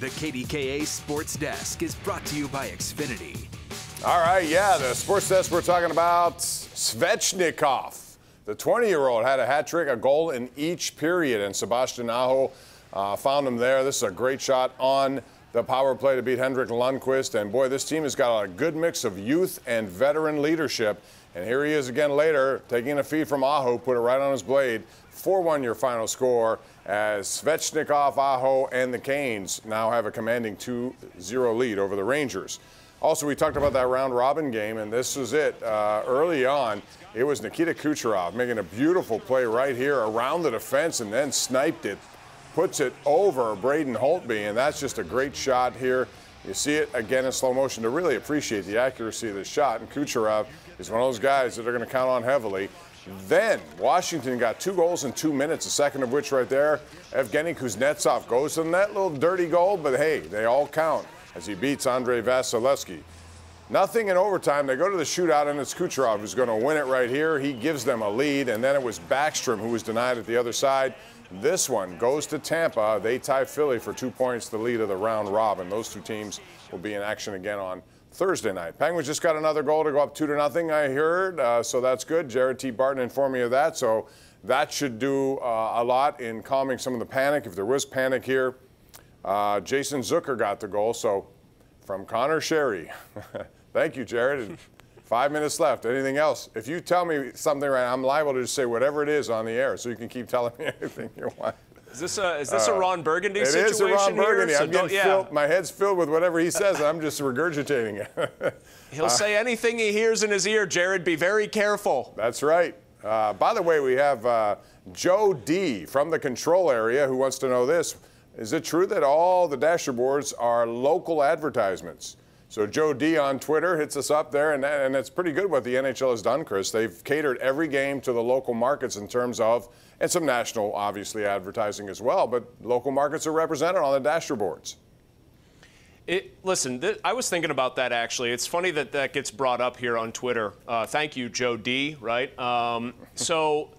The KDKA Sports Desk is brought to you by Xfinity. All right, yeah, the sports desk we're talking about, Svechnikov. The 20-year-old had a hat trick, a goal in each period, and Sebastian Aho found him there. This is a great shot on the power play to beat Henrik Lundqvist. And, boy, this team has got a good mix of youth and veteran leadership. And here he is again later, taking a feed from Aho, put it right on his blade. 4-1 your final score as Svechnikov, Aho, and the Canes now have a commanding 2-0 lead over the Rangers. Also, we talked about that round-robin game, and this was it. Early on, it was Nikita Kucherov making a beautiful play right here around the defense and then sniped it, puts it over Braden Holtby, and that's just a great shot here. You see it again in slow motion to really appreciate the accuracy of the shot, and Kucherov is one of those guys that are going to count on heavily. Then Washington got 2 goals in 2 minutes, the second of which right there, Evgeny Kuznetsov goes to the net, little dirty goal, but hey, they all count as he beats Andrei Vasilevsky. Nothing in overtime. They go to the shootout, and it's Kucherov who's going to win it right here. He gives them a lead, and then it was Backstrom who was denied at the other side. This one goes to Tampa. They tie Philly for 2 points, the lead of the round robin. Those two teams will be in action again on Thursday night. Penguins just got another goal to go up 2-0, I heard, so that's good. Jared T. Barton informed me of that, so that should do a lot in calming some of the panic. If there was panic here, Jason Zucker got the goal, so from Connor Sherry. Thank you, Jared. 5 minutes left. Anything else? If you tell me something right, I'm liable to just say whatever it is on the air, so you can keep telling me anything you want. Is this a Ron Burgundy situation? It is a Ron Burgundy. So I'm getting filled, my head's filled with whatever he says, and I'm just regurgitating it. He'll say anything he hears in his ear, Jared. Be very careful. That's right. By the way, we have Joe D. from the control area who wants to know this. Is it true that all the Dasher boards are local advertisements? So Joe D. on Twitter hits us up there, and it's pretty good what the NHL has done, Chris. They've catered every game to the local markets in terms of, and some national, obviously, advertising as well, but local markets are represented on the Dasher boards. Listen, I was thinking about that, actually. It's funny that that gets brought up here on Twitter. Thank you, Joe D., right? So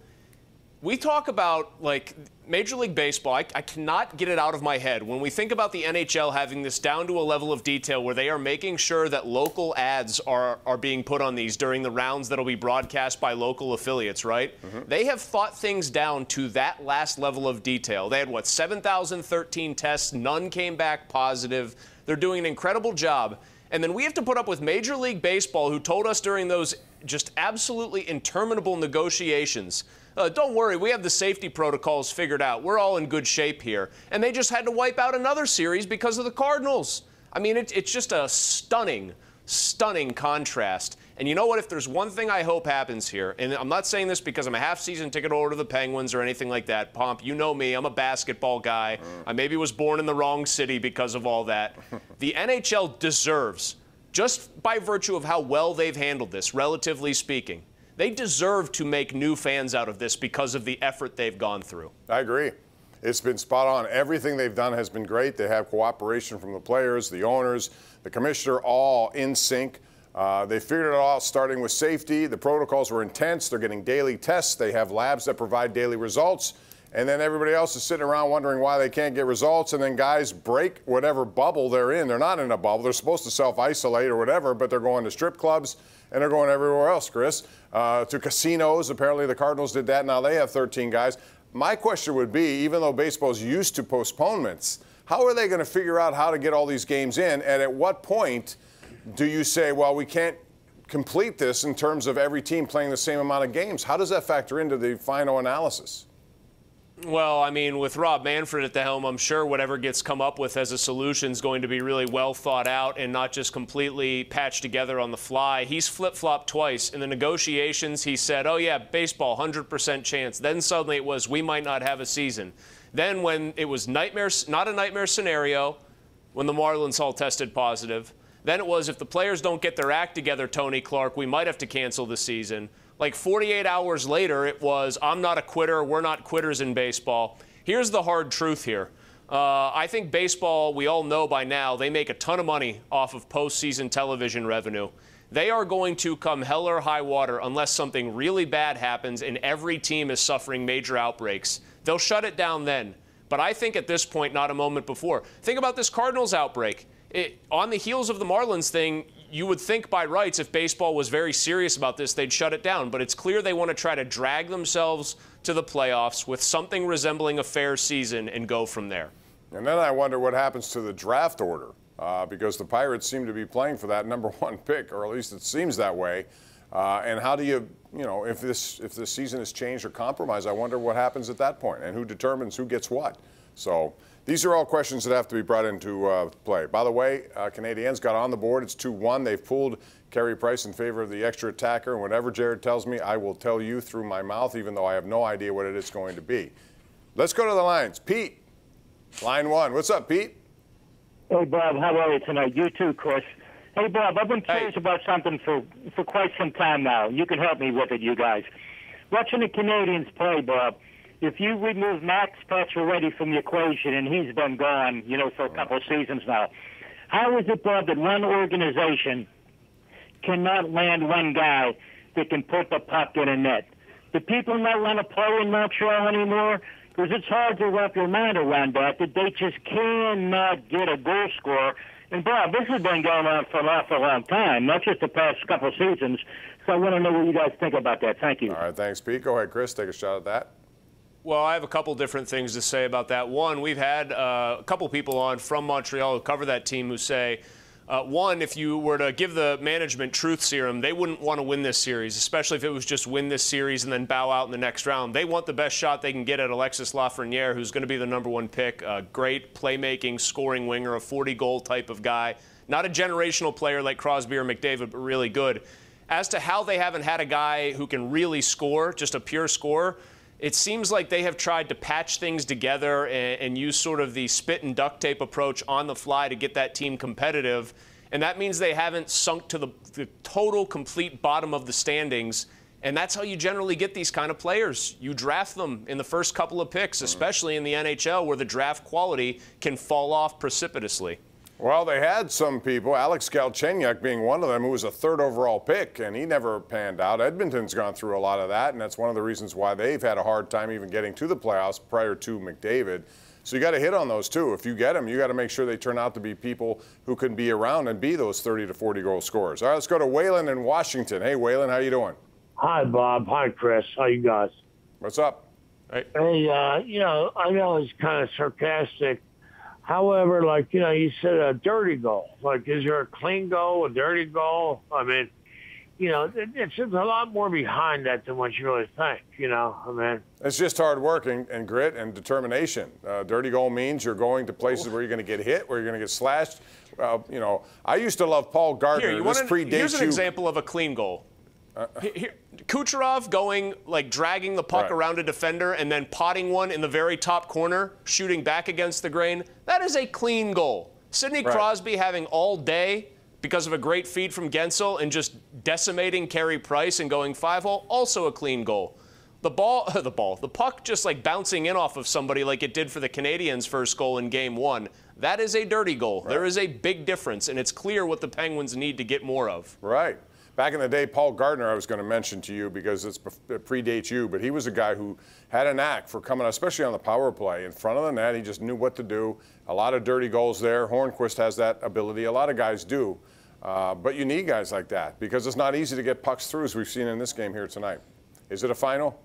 we talk about, like, Major League Baseball. I cannot get it out of my head. When we think about the NHL having this down to a level of detail where they are making sure that local ads are being put on these during the rounds that will be broadcast by local affiliates, right? Mm-hmm. They have thought things down to that last level of detail. They had, 7,013 tests. None came back positive. They're doing an incredible job. And then we have to put up with Major League Baseball, who told us during those just absolutely interminable negotiations, don't worry, we have the safety protocols figured out. We're all in good shape here. And they just had to wipe out another series because of the Cardinals. I mean, it's just a stunning, stunning contrast. And you know what? If there's one thing I hope happens here, and I'm not saying this because I'm a half-season ticket holder to the Penguins or anything like that. Pomp, you know me. I'm a basketball guy. I maybe was born in the wrong city because of all that. The NHL deserves, just by virtue of how well they've handled this, relatively speaking, they deserve to make new fans out of this because of the effort they've gone through. I agree. It's been spot on. Everything they've done has been great. They have cooperation from the players, the owners, the commissioner, all in sync. They figured it all out, starting with safety. The protocols were intense. They're getting daily tests. They have labs that provide daily results. And then everybody else is sitting around wondering why they can't get results. And then guys break whatever bubble they're in. They're not in a bubble. They're supposed to self-isolate or whatever, but they're going to strip clubs and they're going everywhere else, Chris, to casinos. Apparently the Cardinals did that. Now they have 13 guys. My question would be, even though baseball's used to postponements, how are they going to figure out how to get all these games in? And at what point do you say, well, we can't complete this in terms of every team playing the same amount of games? How does that factor into the final analysis? Well, I mean, with Rob Manfred at the helm, I'm sure whatever gets come up with as a solution is going to be really well thought out and not just completely patched together on the fly. He's flip-flopped twice. In the negotiations, he said, oh, yeah, baseball, 100% chance. Then suddenly it was, we might not have a season. Then when it was not a nightmare scenario, when the Marlins all tested positive, then it was, if the players don't get their act together, Tony Clark, we might have to cancel the season. Like 48 hours later, it was, I'm not a quitter, we're not quitters in baseball. Here's the hard truth here. I think baseball, we all know by now, they make a ton of money off of postseason television revenue. They are going to come hell or high water unless something really bad happens and every team is suffering major outbreaks. They'll shut it down then. But I think at this point, not a moment before. Think about this Cardinals outbreak. On the heels of the Marlins thing, you would think by rights, if baseball was very serious about this, they'd shut it down. But it's clear they want to try to drag themselves to the playoffs with something resembling a fair season and go from there. And then I wonder what happens to the draft order, because the Pirates seem to be playing for that #1 pick, or at least it seems that way. And how do you know, if this season is changed or compromised, I wonder what happens at that point and who determines who gets what. So these are all questions that have to be brought into play. By the way, Canadiens got on the board. It's 2-1. They've pulled Carey Price in favor of the extra attacker. And whatever Jared tells me, I will tell you through my mouth, even though I have no idea what it is going to be. Let's go to the lines. Pete, line 1. What's up, Pete? Hey, Bob. How are you tonight? You too, Chris. Hey, Bob, I've been curious about something for quite some time now. You can help me with it, you guys. Watching the Canadiens play, Bob, if you remove Max Pacioretty from the equation, and he's been gone, for a couple of seasons now, how is it, Bob, that one organization cannot land one guy that can put the puck in a net? Do people not want to play in Montreal anymore? Because it's hard to wrap your mind around that they just cannot get a goal scorer. And, Bob, this has been going on for an awful long time, not just the past couple of seasons. So I want to know what you guys think about that. Thank you. All right, thanks, Pete. Go ahead, Chris. Take a shot at that. Well, I have a couple different things to say about that. One, we've had a couple people on from Montreal who cover that team who say, one, if you were to give the management truth serum, they wouldn't want to win this series, especially if it was just win this series and then bow out in the next round. They want the best shot they can get at Alexis Lafreniere, who's going to be the #1 pick, a great playmaking, scoring winger, a 40-goal type of guy. Not a generational player like Crosby or McDavid, but really good. As to how they haven't had a guy who can really score, just a pure scorer, it seems like they have tried to patch things together and use sort of the spit and duct tape approach on the fly to get that team competitive. And that means they haven't sunk to the total, complete bottom of the standings. And that's how you generally get these kind of players. You draft them in the first couple of picks, especially in the NHL, where the draft quality can fall off precipitously. Well, they had some people, Alex Galchenyuk being one of them, who was a 3rd overall pick, and he never panned out. Edmonton's gone through a lot of that, and that's one of the reasons why they've had a hard time even getting to the playoffs prior to McDavid. So you got to hit on those, too. If you get them, you got to make sure they turn out to be people who can be around and be those 30 to 40 goal scorers. All right, let's go to Waylon in Washington. Hey, Waylon, how you doing? Hi, Bob. Hi, Chris. How you guys? What's up? Hey, I know it's kind of sarcastic. However, you said a dirty goal. Is there a clean goal, a dirty goal? I mean, it's a lot more behind that than what you really think, It's just hard work and grit and determination. Dirty goal means you're going to places where you're going to get hit, where you're going to get slashed. I used to love Paul Gardner. Here's an example of a clean goal. Kucherov going, dragging the puck around a defender and then potting one in the very top corner, shooting back against the grain. That is a clean goal. Sidney Crosby having all day because of a great feed from Gensel and just decimating Carey Price and going 5-hole, also a clean goal. The puck just bouncing in off of somebody like it did for the Canadiens' first goal in Game 1. That is a dirty goal. Right. There is a big difference, and it's clear what the Penguins need to get more of. Right. Back in the day, Paul Gardner, I was going to mention to you because it predates you, but he was a guy who had a knack for coming, especially on the power play, in front of the net. He just knew what to do. A lot of dirty goals there. Hornquist has that ability. A lot of guys do. But you need guys like that because it's not easy to get pucks through, as we've seen in this game here tonight. Is it a final?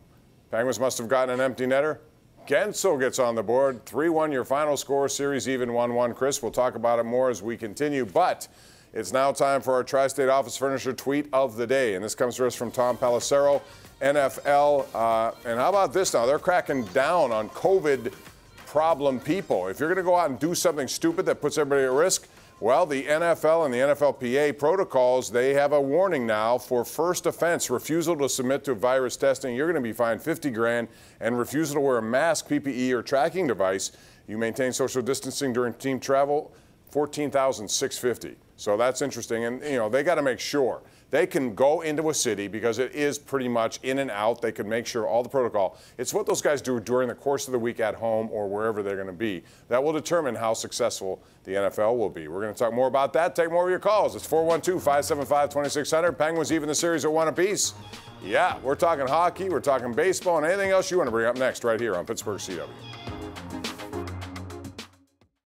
Penguins must have gotten an empty netter. Gensel gets on the board. 3-1 your final score. Series even 1-1. Chris, we'll talk about it more as we continue. But it's now time for our Tri-State Office Furniture Tweet of the Day. And this comes to us from Tom Pelissero, NFL. And how about this now? They're cracking down on COVID problem people. If you're going to go out and do something stupid that puts everybody at risk, well, the NFL and the NFLPA protocols, they have a warning now for first offense, refusal to submit to virus testing. You're going to be fined $50,000, and refusal to wear a mask, PPE, or tracking device. You maintain social distancing during team travel, $14,650. So that's interesting. And, they got to make sure they can go into a city because it is pretty much in and out. They can make sure all the protocol. It's what those guys do during the course of the week at home or wherever they're going to be. That will determine how successful the NFL will be. We're going to talk more about that. Take more of your calls. It's 412-575-2600. Penguins even the series at 1 apiece. Yeah, we're talking hockey, we're talking baseball, and anything else you want to bring up next right here on Pittsburgh CW.